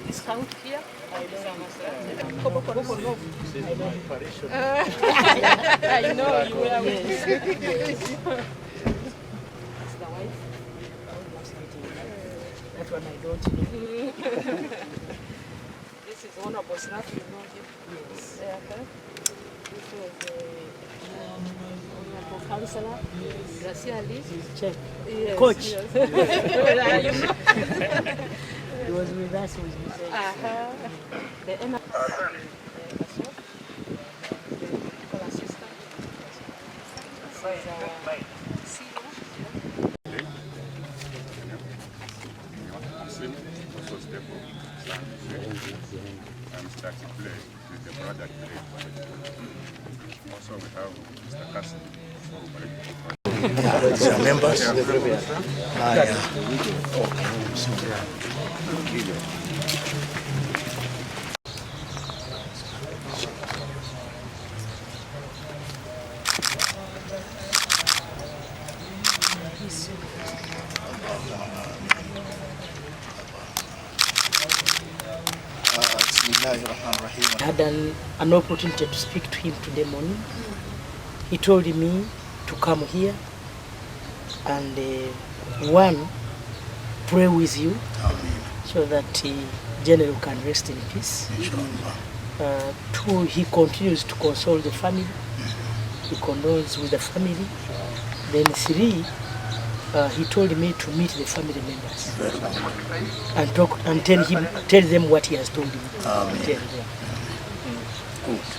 discount here. I know you were with me. It's the wife. That one I don't know. This is Honorable Snap, you know him? Yes. This was Honorable Councillor. Gracia Lee. Check. Yes, Coach. Yes. He was with us with Museven. The assistant. I'm starting play with the product play. Also we have Mr. Castle. Members. I had an opportunity to speak to him today morning. He told me to come here and pray with you. Amen. So that General can rest in peace. Two, he continues to console the family. He condoles with the family. Then three, he told me to meet the family members and talk and tell them what he has told me. Tell them.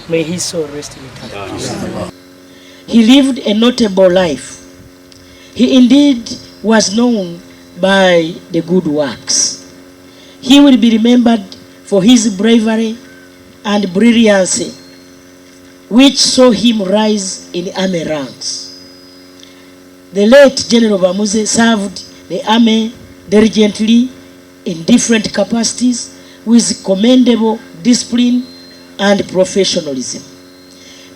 May his soul rest in eternity. He lived a notable life. He indeed was known by the good works. He will be remembered for his bravery and brilliancy, which saw him rise in army ranks. The late General Bamuze served the army diligently in different capacities with commendable discipline and professionalism.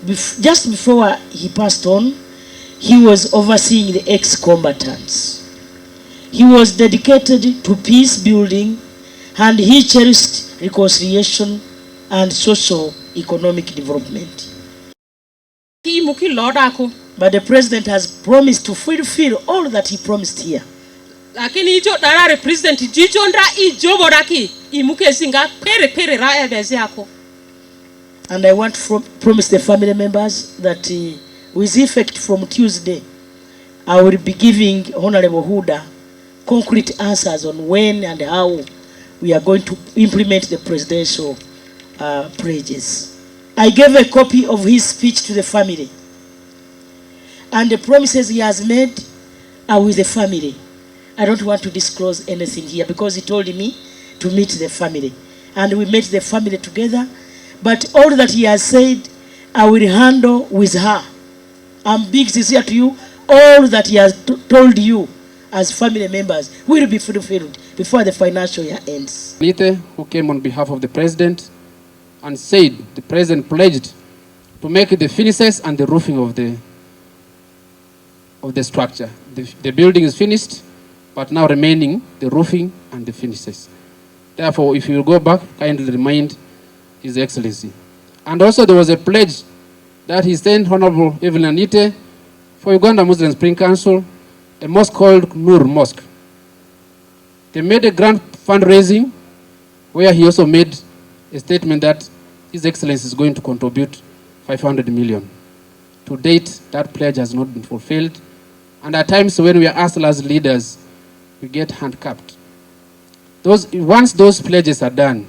Just before he passed on, he was overseeing the ex-combatants. He was dedicated to peace building and he cherished reconciliation and socio-economic development. But the president has promised to fulfill all that he promised here. And I want to promise the family members that with effect from Tuesday, I will be giving Honorable Huda concrete answers on when and how we are going to implement the presidential pledges. I gave a copy of his speech to the family. And the promises he has made are with the family. I don't want to disclose anything here because he told me to meet the family. And we met the family together. But all that he has said, I will handle with her. I'm being sincere to you. All that he has told you as family members will be fulfilled before the financial year ends. Nite, who came on behalf of the president and said the president pledged to make the finishes and the roofing of the structure. The building is finished, but now remaining the roofing and the finishes. Therefore, if you will go back, kindly remind His Excellency. And also there was a pledge that he sent Honorable Evelyn Anite for Uganda Muslim Spring Council, a mosque called Nur Mosque. They made a grand fundraising where he also made a statement that His Excellency is going to contribute 500 million. To date, that pledge has not been fulfilled. And at times when we are asked as leaders, we get handcuffed. Once those pledges are done,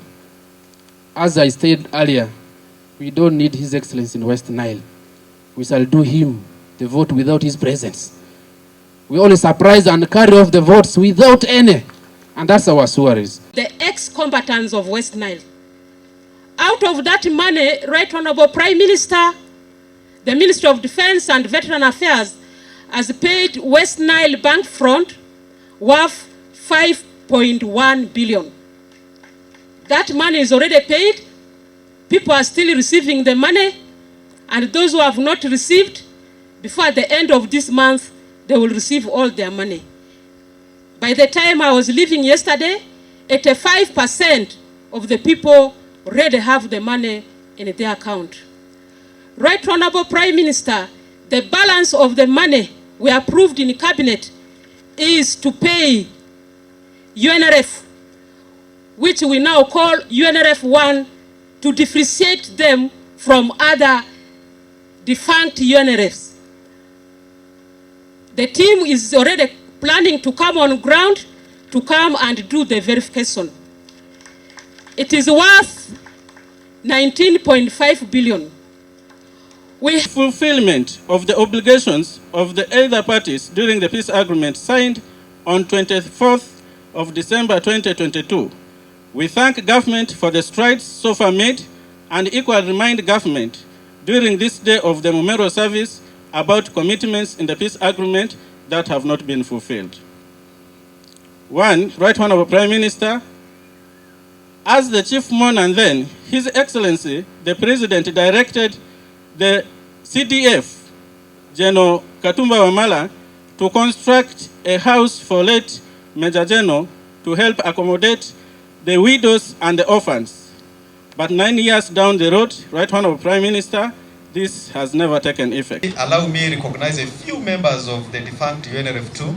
as I stated earlier, we don't need His Excellency in West Nile. We shall do him the vote without his presence. We only surprise and carry off the votes without any. And that's our worries. The ex-combatants of West Nile. Out of that money, Right Honorable Prime Minister, the Ministry of Defense and Veteran Affairs has paid West Nile bank front worth 5.1 billion. That money is already paid. People are still receiving the money. And those who have not received, before the end of this month, they will receive all their money. By the time I was leaving yesterday, 85% of the people already have the money in their account. Right Honorable Prime Minister, the balance of the money we approved in Cabinet is to pay UNRF, which we now call UNRF 1, to differentiate them from other defunct UNRFs. The team is already planning to come on ground to come and do the verification. It is worth 19.5 billion. Fulfillment of the obligations of the other parties during the peace agreement signed on 24th of December 2022. We thank government for the strides so far made and equally remind government during this day of the memorial service about commitments in the peace agreement that have not been fulfilled. 1. Right Honorable Prime Minister, as the chief mourner then, His Excellency, the President directed the CDF, General Katumba Wamala, to construct a house for late Major General to help accommodate the widows and the orphans. But 9 years down the road, Right Honorable Prime Minister, this has never taken effect. Allow me to recognize a few members of the defunct UNRF2